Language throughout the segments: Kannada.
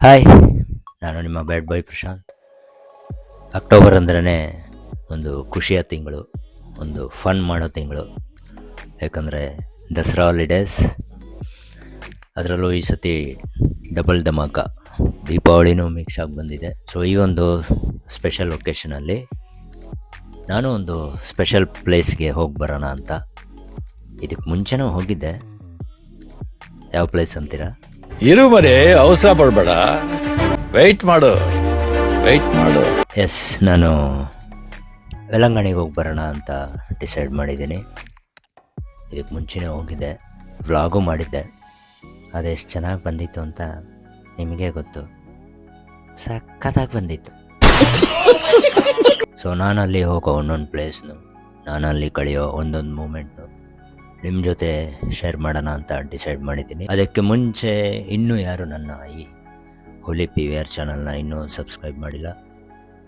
ಹಾಯ್, ನಾನು ನಿಮ್ಮ ಬ್ಯಾಡ್ ಬಾಯ್ ಪ್ರಶಾಂತ್. ಅಕ್ಟೋಬರ್ ಅಂದ್ರೇ ಒಂದು ಖುಷಿಯ ತಿಂಗಳು, ಒಂದು ಫನ್ ಮಾಡೋ ತಿಂಗಳು. ಯಾಕಂದರೆ ದಸರಾ ಹಾಲಿಡೇಸ್, ಅದರಲ್ಲೂ ಈ ಸತಿ ಡಬಲ್ ಧಮಾಕ, ದೀಪಾವಳಿನೂ ಮಿಕ್ಸ್ ಆಗಿ ಬಂದಿದೆ. ಸೊ ಈ ಒಂದು ಸ್ಪೆಷಲ್ ಒಕೇಶನಲ್ಲಿ ನಾನು ಒಂದು ಸ್ಪೆಷಲ್ ಪ್ಲೇಸ್ಗೆ ಹೋಗಿ ಬರೋಣ ಅಂತ. ಇದಕ್ಕೆ ಮುಂಚೆನೂ ಹೋಗಿದ್ದೆ. ಯಾವ ಪ್ಲೇಸ್ ಅಂತೀರಾ? ಇರು ಮರೆ, ಅವಸರ ಪಡಬೇಡ, ವೆಯ್ಟ್ ಮಾಡು. ಎಸ್, ನಾನು ವೆಲಂಗಾಣಿಗೆ ಹೋಗಿ ಬರೋಣ ಅಂತ ಡಿಸೈಡ್ ಮಾಡಿದ್ದೀನಿ. ಇದಕ್ಕೆ ಮುಂಚೆನೇ ಹೋಗಿದ್ದೆ, ವ್ಲಾಗು ಮಾಡಿದ್ದೆ. ಅದೆಷ್ಟು ಚೆನ್ನಾಗಿ ಬಂದಿತ್ತು ಅಂತ ನಿಮಗೆ ಗೊತ್ತು. ಸಖತ್ತಾಗಿ ಬಂದಿತ್ತು. ಸೊ ನಾನಲ್ಲಿ ಹೋಗೋ ಒಂದೊಂದು ಪ್ಲೇಸ್ನು, ನಾನಲ್ಲಿ ಕಳೆಯೋ ಒಂದೊಂದು ಮೂಮೆಂಟ್ನು ನಿಮ್ಮ ಜೊತೆ ಶೇರ್ ಮಾಡೋಣ ಅಂತ ಡಿಸೈಡ್ ಮಾಡಿದ್ದೀನಿ. ಅದಕ್ಕೆ ಮುಂಚೆ ಇನ್ನೂ ಯಾರು ನನ್ನ ಈ ಹುಲಿ PVR ಚಾನಲ್ನ ಇನ್ನೂ ಸಬ್ಸ್ಕ್ರೈಬ್ ಮಾಡಿಲ್ಲ,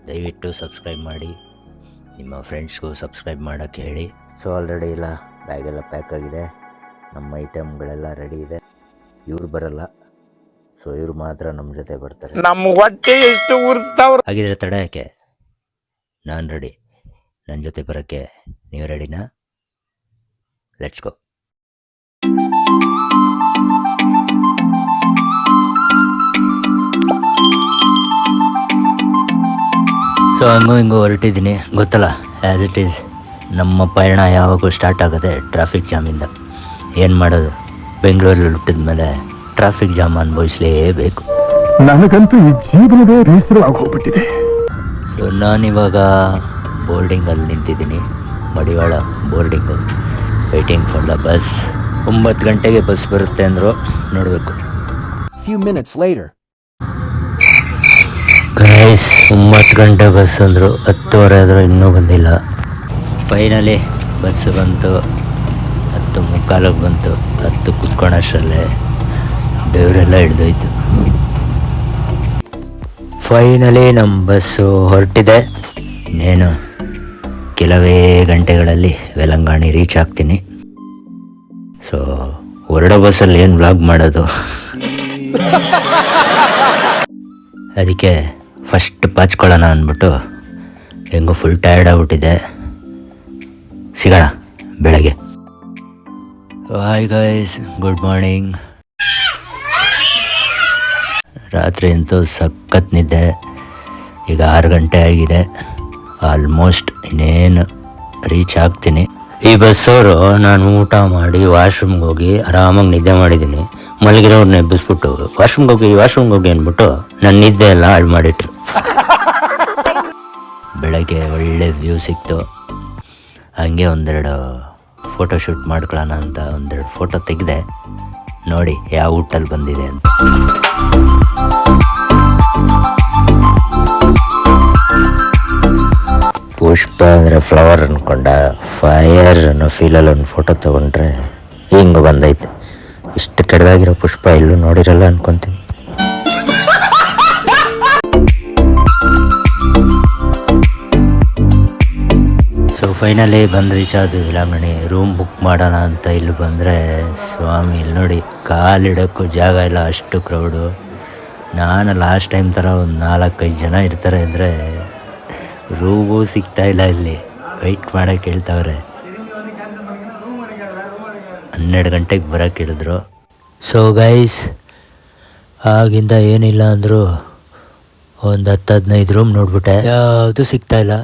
ದಯವಿಟ್ಟು ಸಬ್ಸ್ಕ್ರೈಬ್ ಮಾಡಿ. ನಿಮ್ಮ ಫ್ರೆಂಡ್ಸ್ಗೂ ಸಬ್ಸ್ಕ್ರೈಬ್ ಮಾಡೋಕ್ಕೆ ಹೇಳಿ. ಸೊ ಆಲ್ರೆಡಿ ಇಲ್ಲ, ಬ್ಯಾಗೆಲ್ಲ ಪ್ಯಾಕ್ ಆಗಿದೆ, ನಮ್ಮ ಐಟಮ್ಗಳೆಲ್ಲ ರೆಡಿ ಇದೆ. ಇವ್ರು ಬರಲ್ಲ, ಸೊ ಇವ್ರು ಮಾತ್ರ ನಮ್ಮ ಜೊತೆ ಬರ್ತಾರೆ. ನಮ್ಮ ಹೊಟ್ಟೆ ಎಷ್ಟು ಉರಿಸ್ತಾವ್ರ. ಹಾಗಿದ್ರೆ ತಡ ಯಾಕೆ, ನಾನು ರೆಡಿ. ನನ್ನ ಜೊತೆ ಬರೋಕ್ಕೆ ನೀವು ರೆಡಿನಾ? Let's go. ಸೊ ಹಂಗೂ ಹಿಂಗೂ ಹೊರಟಿದ್ದೀನಿ, ಗೊತ್ತಲ್ಲ, ಆ್ಯಸ್ ಇಟ್ ಈಸ್ ನಮ್ಮ ಪಯಣ ಯಾವಾಗೂ ಸ್ಟಾರ್ಟ್ ಆಗುತ್ತೆ ಟ್ರಾಫಿಕ್ ಜಾಮಿಂದ. ಏನು ಮಾಡೋದು, ಬೆಂಗಳೂರಲ್ಲಿ ಹುಟ್ಟಿದ ಮೇಲೆ ಟ್ರಾಫಿಕ್ ಜಾಮ್ ಅನುಭವಿಸಲೇಬೇಕು. ನನಗಂತೂ ಈ ಜೀವನವೇ ಬೇಸರವಾಗಿ ಹೋಗ್ಬಿಟ್ಟಿದೆ. ಸೊ ನಾನಿವಾಗ ಬೋರ್ಡಿಂಗಲ್ಲಿ ನಿಂತಿದ್ದೀನಿ, Madiwala boarding, waiting for the bus. 9 ಗಂಟೆಗೆ ಬಸ್ ಬರುತ್ತೆ ಅಂದರು, ನೋಡಬೇಕು. Few minutes later. ಗೈಸ್, 9 ಗಂಟೆ ಬಸ್ ಅಂದರು, 10:15 ಆದರೂ ಇನ್ನೂ ಬಂದಿಲ್ಲ. ಫೈನಲಿ ಬಸ್ಸು ಬಂತು, 10:45 ಬಂತು. 10 ಕುತ್ಕೊಳ್ಳೋಷ್ಟರಲ್ಲೇ ಬೆವರೆಲ್ಲ ಹಿಡ್ದೋಯ್ತು. ಫೈನಲಿ ನಮ್ಮ ಬಸ್ಸು ಹೊರಟಿದೆ. ಇನ್ನೇನು ಕೆಲವೇ ಗಂಟೆಗಳಲ್ಲಿ ವೆಲಂಗಾಣಿ ರೀಚ್ ಆಗ್ತೀನಿ. ಸೊ ಹೊರಡೋ ಬಸ್ಸಲ್ಲಿ ಏನು ವ್ಲಾಗ್ ಮಾಡೋದು, ಅದಕ್ಕೆ ಫಸ್ಟ್ ಪಾಚ್ಕೊಳ್ಳೋಣ ಅಂದ್ಬಿಟ್ಟು ಹೆಂಗೋ ಫುಲ್ ಟಯರ್ಡ್ ಆಗ್ಬಿಟ್ಟಿದೆ. ಸಿಗೋಣ ಬೆಳಗ್ಗೆ. Hi guys, good morning. ರಾತ್ರಿ ಅಂತೂ ಸಖತ್ ನಿದ್ದೆ. ಈಗ 6 ಗಂಟೆ ಆಗಿದೆ, ಆಲ್ಮೋಸ್ಟ್ ಇನ್ನೇನು ರೀಚ್ ಆಗ್ತೀನಿ. ಈ ಬಸ್ಸವರು ನಾನು ಊಟ ಮಾಡಿ ವಾಶ್ರೂಮ್ಗೆ ಹೋಗಿ ಆರಾಮಾಗಿ ನಿದ್ದೆ ಮಾಡಿದ್ದೀನಿ. ಮಲಗಿರೋರ್ನ ಎಬ್ಬಿಸ್ಬಿಟ್ಟು ವಾಶ್ರೂಮ್ಗೆ ಹೋಗಿ ಅಂದ್ಬಿಟ್ಟು ನನ್ನ ನಿದ್ದೆ ಎಲ್ಲ ಹಾಳು ಮಾಡಿಟ್ರು. ಬೆಳಗ್ಗೆ ಒಳ್ಳೆ ವ್ಯೂ ಸಿಕ್ತು. ಹಂಗೆ ಒಂದೆರಡು ಫೋಟೋ ಶೂಟ್ ಮಾಡ್ಕೊಳ್ಳೋಣ ಅಂತ ಒಂದೆರಡು ಫೋಟೋ ತೆಗೆದೆ. ನೋಡಿ ಯಾವ ಊಟಲ್ಲಿ ಬಂದಿದೆ ಅಂತ. ಪುಷ್ಪ ಅಂದರೆ ಫ್ಲವರ್ ಅಂದ್ಕೊಂಡ, ಫೈರ್ ಅನ್ನೋ ಫೀಲಲ್ಲಿ ಒಂದು ಫೋಟೋ ತೊಗೊಂಡ್ರೆ ಹಿಂಗೆ ಬಂದೈತೆ. ಇಷ್ಟು ಕೆಡವಾಗಿರೋ ಪುಷ್ಪ ಎಲ್ಲೂ ನೋಡಿರಲ್ಲ ಅನ್ಕೊತೀನಿ. ಸೊ ಫೈನಲಿ ಬಂದು ರೀಚ್ ಆದ್ವಿ ವೆಲಂಗಾಣಿ. ರೂಮ್ ಬುಕ್ ಮಾಡೋಣ ಅಂತ ಇಲ್ಲಿ ಬಂದರೆ ಸ್ವಾಮಿ, ಇಲ್ಲಿ ನೋಡಿ ಕಾಲಿಡೋಕ್ಕೂ ಜಾಗ ಇಲ್ಲ, ಅಷ್ಟು ಕ್ರೌಡು. ನಾನು ಲಾಸ್ಟ್ ಟೈಮ್ ಥರ ಒಂದು 4-5 ಜನ ಇರ್ತಾರೆ ಅಂದರೆ ರೂಮೂ ಸಿಗ್ತಾಯಿಲ್ಲ. ಇಲ್ಲಿ ವೆಯ್ಟ್ ಮಾಡೋಕ್ಕೆ ಹೇಳ್ತಾವ್ರೆ. 12 ಗಂಟೆಗೆ ಬರೋಕ್ಕೆ ಹೇಳಿದ್ರು. ಸೊ ಗೈಸ್, ಆಗಿಂದ ಏನಿಲ್ಲ ಅಂದರು ಒಂದು 10-15 ರೂಮ್ ನೋಡ್ಬಿಟ್ಟೆ, ಯಾವುದು ಸಿಗ್ತಾಯಿಲ್ಲ.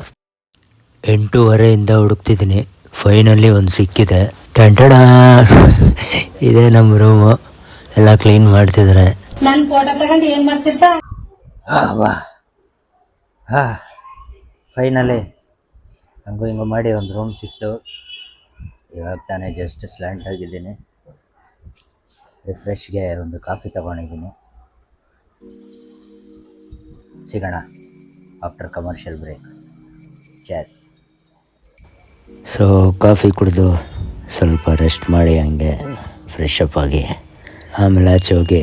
8:30 ಹುಡುಕ್ತಿದ್ದೀನಿ. ಫೈನಲಿ ಒಂದು ಸಿಕ್ಕಿದೆ. ಟಂಟಡ, ಇದೇ ನಮ್ಮ ರೂಮು. ಎಲ್ಲ ಕ್ಲೀನ್ ಮಾಡ್ತಿದ್ದಾರೆ. ಫೈನಲಿ ಹಂಗೂ ಹಿಂಗೂ ಮಾಡಿ ಒಂದು ರೂಮ್ ಸಿಕ್ತು. ಇವಾಗ ತಾನೇ ಜಸ್ಟ್ ಸ್ಲ್ಯಾಂಟ್ ಆಗಿದ್ದೀನಿ. ರಿಫ್ರೆಶ್ಗೆ ಒಂದು ಕಾಫಿ ತಗೊಂಡಿದ್ದೀನಿ. ಸಿಗೋಣ after commercial break. Chess. So coffee ಕುಡಿದು ಸ್ವಲ್ಪ ರೆಸ್ಟ್ ಮಾಡಿ ಹಂಗೆ ಫ್ರೆಶ್ ಅಪ್ ಆಗಿ ಆಮೇಲೆ ಆಚೆ ಹೋಗಿ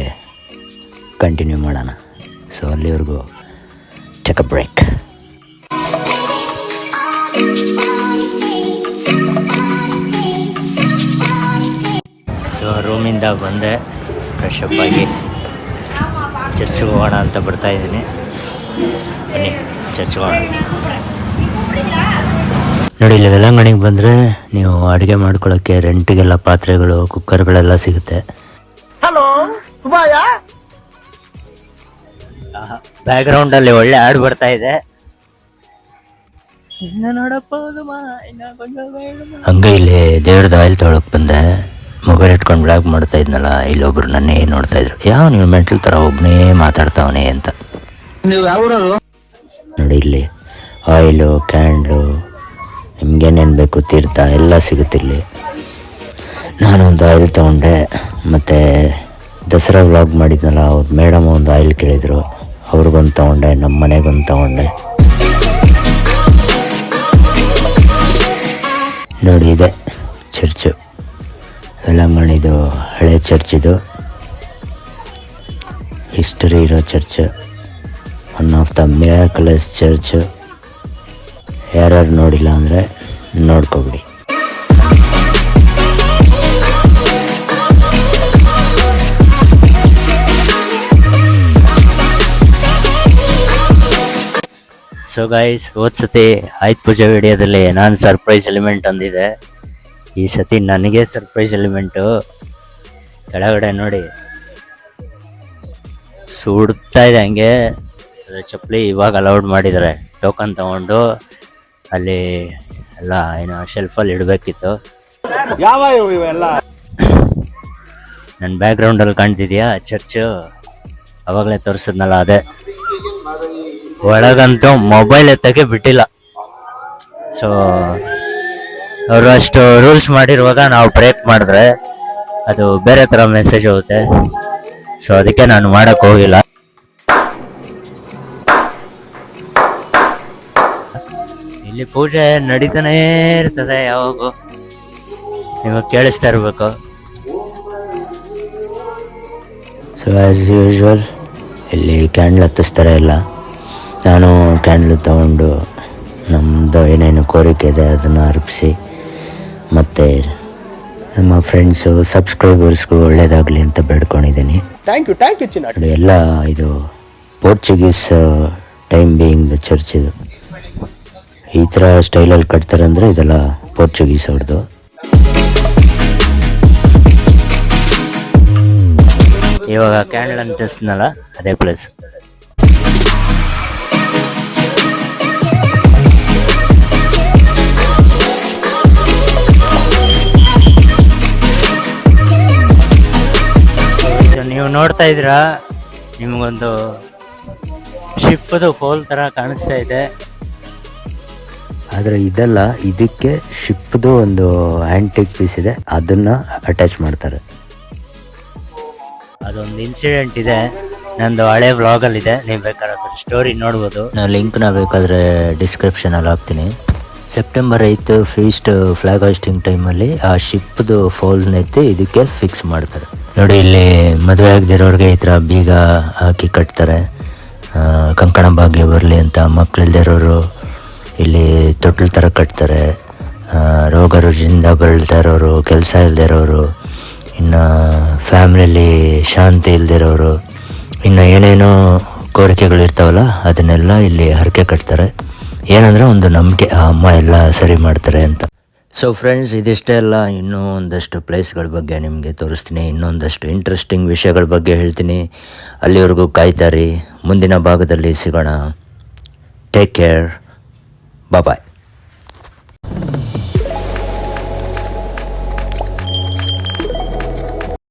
ಕಂಟಿನ್ಯೂ ಮಾಡೋಣ. ಸೊ ಅಲ್ಲಿವರೆಗೂ ಟೇಕ್ ಅ ಬ್ರೇಕ್. ಸೊ ರೂಮಿಂದ ಬಂದೆ, ಫ್ರೆಶ್ ಅಪ್ ಆಗಿ ಚರ್ಚ್ಗೆ ಹೋಗೋಣ ಅಂತ ಬರ್ತಾ ಇದ್ದೀನಿ. ಬನ್ನಿ ಚರ್ಚ್ಗೆ ಹೋಗೋಣ. ನೋಡಿ, ಇಲ್ಲಿ ವೆಲಂಗಣಿಗೆ ಬಂದರೆ ನೀವು ಅಡುಗೆ ಮಾಡ್ಕೊಳ್ಳೋಕ್ಕೆ ರೆಂಟಿಗೆಲ್ಲ ಪಾತ್ರೆಗಳು, ಕುಕ್ಕರ್ಗಳೆಲ್ಲ ಸಿಗುತ್ತೆ. ಬ್ಯಾಕ್ಗ್ರೌಂಡಲ್ಲಿ ಒಳ್ಳೆ ಹಾಡು ಬರ್ತಾ ಇದೆ. ಹಂಗೆ ಇಲ್ಲಿ ದೇವ್ರದ್ದು ಆಯಿಲ್ ತೊಗೊಳಕ್ ಬಂದೆ. ಮೊಬೈಲ್ ಇಟ್ಕೊಂಡು ಬ್ಲಾಗ್ ಮಾಡ್ತಾ ಇದ್ನಲ್ಲ, ಇಲ್ಲೊಬ್ರು ನನ್ನೇ ನೋಡ್ತಾ ಇದ್ರು. ಯಾವ ನೀವು ಮೆಂಟಲ್ ಥರ ಒಬ್ಬನೇ ಮಾತಾಡ್ತಾವನೆ ಅಂತ. ನೋಡಿ, ಇಲ್ಲಿ ಆಯಿಲು, ಕ್ಯಾಂಡ್ಲು, ನಿಮ್ಗೇನೇನು ಬೇಕು ತೀರ್ಥ ಎಲ್ಲ ಸಿಗುತ್ತಿಲ್ಲಿ. ನಾನೊಂದು ಆಯಿಲ್ ತೊಗೊಂಡೆ. ಮತ್ತು ದಸರಾ ವ್ಲಾಗ್ ಮಾಡಿದ್ನಲ್ಲ, ಅವ್ರು ಮೇಡಮ್ ಒಂದು ಆಯಿಲ್ ಕೇಳಿದರು, ಅವ್ರಿಗೊಂದು ತೊಗೊಂಡೆ, ನಮ್ಮ ಮನೆಗೊಂದು ತೊಗೊಂಡೆ. ನೋಡಿ, ಇದೆ ಚರ್ಚು, ವೆಲಂಗಣಿದು ಹಳೆ ಚರ್ಚ್. ಇದು ಹಿಸ್ಟರಿ ಇರೋ church, one of the miraculous church. ಯಾರ್ಯಾರು ನೋಡಿಲ್ಲ ಅಂದರೆ ನೋಡ್ಕೊಬಿಡಿ. ಸೊ ಗೈಸ್, ಸತಿ ಆಯ್ತು ಪೂಜೆ ವಿಡಿಯೋದಲ್ಲಿ ನಾನು ಸರ್ಪ್ರೈಸ್ ಎಲಿಮೆಂಟ್ ಅಂದಿದೆ. ಈ ಸತಿ ನನಗೆ ಸರ್ಪ್ರೈಸ್ ಎಲಿಮೆಂಟು. ಕೆಳಗಡೆ ನೋಡಿ ಸುಡ್ತಾ ಇದೆ ಹಂಗೆ. ಅದ್ರ ಚಪ್ಪಲಿ ಇವಾಗ ಅಲೌಡ್ ಮಾಡಿದ್ದಾರೆ. ಟೋಕನ್ ತಗೊಂಡು ಅಲ್ಲಿ ಎಲ್ಲ ಏನೋ ಶೆಲ್ಫಲ್ಲಿ ಇಡಬೇಕಿತ್ತು. ನನ್ನ ಬ್ಯಾಕ್ಗ್ರೌಂಡಲ್ಲಿ ಕಾಣ್ತಿದ್ಯಾ ಚರ್ಚು? ಅವಾಗಲೇ ತೋರಿಸಿದ್ನಲ್ಲ, ಅದೇ. ಒಳಗಂತೂ ಮೊಬೈಲ್ ಎತ್ತಕ್ಕೆ ಬಿಟ್ಟಿಲ್ಲ. ಸೊ ಅವರು ಅಷ್ಟು ರೂಲ್ಸ್ ಮಾಡಿರುವಾಗ ನಾವು ಬ್ರೇಕ್ ಮಾಡಿದ್ರೆ ಅದು ಬೇರೆ ಥರ ಮೆಸೇಜ್ ಹೋಗುತ್ತೆ. ಸೊ ಅದಕ್ಕೆ ನಾನು ಮಾಡೋಕ್ಕೆ ಹೋಗಿಲ್ಲ. ಇಲ್ಲಿ ಪೂಜೆ ನಡೀತಾನೇ ಇರ್ತದೆ ಯಾವಾಗೂ, ನಿಮಗೆ ಕೇಳಿಸ್ತಾ ಇರಬೇಕು. ಸೊ ಆ್ಯಸ್ ಯೂಶ್ವಲ್ ಇಲ್ಲಿ ಕ್ಯಾಂಡ್ಲ್ ಹತ್ತಿಸ್ತಾರೆ ಎಲ್ಲ. ನಾನು ಕ್ಯಾಂಡ್ಲು ತಗೊಂಡು ನಮ್ಮದು ಏನೇನು ಕೋರಿಕೆ ಇದೆ ಅದನ್ನು ಅರ್ಪಿಸಿ, ಮತ್ತು ನಮ್ಮ ಫ್ರೆಂಡ್ಸು ಸಬ್ಸ್ಕ್ರೈಬರ್ಸ್ಗೂ ಒಳ್ಳೇದಾಗಲಿ ಅಂತ ಬೇಡ್ಕೊಂಡಿದ್ದೀನಿ. ಥ್ಯಾಂಕ್ ಯು ನೋಡಿ, ಎಲ್ಲ ಇದು ಪೋರ್ಚುಗೀಸ್ ಟೈಮ್ ಬೀಯಿಂಗ್ ಚರ್ಚ್. ಇದು ಈ ಥರ ಸ್ಟೈಲಲ್ಲಿ ಕಟ್ತಾರೆ ಅಂದರೆ ಇದೆಲ್ಲ ಪೋರ್ಚುಗೀಸ್ ಅವ್ರದ್ದು. ಇವಾಗ ಕ್ಯಾಂಡಲ್ ಅಂಟಿಸ್ನಲ್ಲ, ಅದೇ ಪ್ಲೇಸ್. ನೀವು ನೋಡ್ತಾ ಇದ್ದೀರಾ, ನಿಮಗೊಂದು ಶಿಪ್ದು ಫೋಲ್ ಥರ ಕಾಣಿಸ್ತಾ ಇದೆ. ಆದರೆ ಇದೆಲ್ಲ, ಇದಕ್ಕೆ ಶಿಪ್ದು ಒಂದು ಆ್ಯಂಟಿಕ್ ಪೀಸ್ ಇದೆ, ಅದನ್ನು ಅಟ್ಯಾಚ್ ಮಾಡ್ತಾರೆ. ಅದೊಂದು ಇನ್ಸಿಡೆಂಟ್ ಇದೆ, ನಂದು ಹಳೆ ವ್ಲಾಗಲ್ಲಿದೆ. ನೀವು ಬೇಕಾದ್ರೆ ಅದ್ರ ಸ್ಟೋರಿ ನೋಡ್ಬೋದು. ನಾನು ಲಿಂಕ್ನ ಬೇಕಾದರೆ ಡಿಸ್ಕ್ರಿಪ್ಷನಲ್ಲಿ ಹಾಕ್ತೀನಿ. ಸೆಪ್ಟೆಂಬರ್ 8 ಫೀಸ್ಟ್ ಫ್ಲಾಗ್ ಹಾಸ್ಟಿಂಗ್ ಟೈಮಲ್ಲಿ ಆ ಶಿಪ್ದು ಫೋಲ್ನೆತ್ತಿ ಇದಕ್ಕೆ ಫಿಕ್ಸ್ ಮಾಡ್ತಾರೆ. ನೋಡಿ, ಇಲ್ಲಿ ಮದುವೆ ಆಗದಿರೋರಿಗೆ ಈ ಥರ ಬೀಗ ಹಾಕಿ ಕಟ್ತಾರೆ. ಕಂಕಣ ಭಾಗ್ಯ ಬರಲಿ ಅಂತ. ಮಕ್ಕಳಿಲ್ದಿರೋರು ಇಲ್ಲಿ ತೊಟ್ಲು ಥರ ಕಟ್ತಾರೆ. ರೋಗ ರುಜಿನಿಂದ ಬಳಲ್ತಾ ಇರೋರು, ಕೆಲಸ ಇಲ್ದಿರೋರು, ಇನ್ನು ಫ್ಯಾಮ್ಲಿಲಿ ಶಾಂತಿ ಇಲ್ದಿರೋರು, ಇನ್ನು ಏನೇನೋ ಕೋರಿಕೆಗಳಿರ್ತಾವಲ್ಲ ಅದನ್ನೆಲ್ಲ ಇಲ್ಲಿ ಹರಕೆ ಕಟ್ತಾರೆ. ಏನಂದರೆ ಒಂದು ನಂಬಿಕೆ, ಆ ಅಮ್ಮ ಎಲ್ಲ ಸರಿ ಮಾಡ್ತಾರೆ ಅಂತ. ಸೊ ಫ್ರೆಂಡ್ಸ್, ಇದಿಷ್ಟೇ ಅಲ್ಲ, ಇನ್ನೂ ಒಂದಷ್ಟು ಪ್ಲೇಸ್ಗಳ ಬಗ್ಗೆ ನಿಮಗೆ ತೋರಿಸ್ತೀನಿ. ಇನ್ನೊಂದಷ್ಟು ಇಂಟ್ರೆಸ್ಟಿಂಗ್ ವಿಷಯಗಳ ಬಗ್ಗೆ ಹೇಳ್ತೀನಿ. ಅಲ್ಲಿವರೆಗೂ ಕಾಯ್ತಾರಿ. ಮುಂದಿನ ಭಾಗದಲ್ಲಿ ಸಿಗೋಣ. Take care. ಬಾಯ್.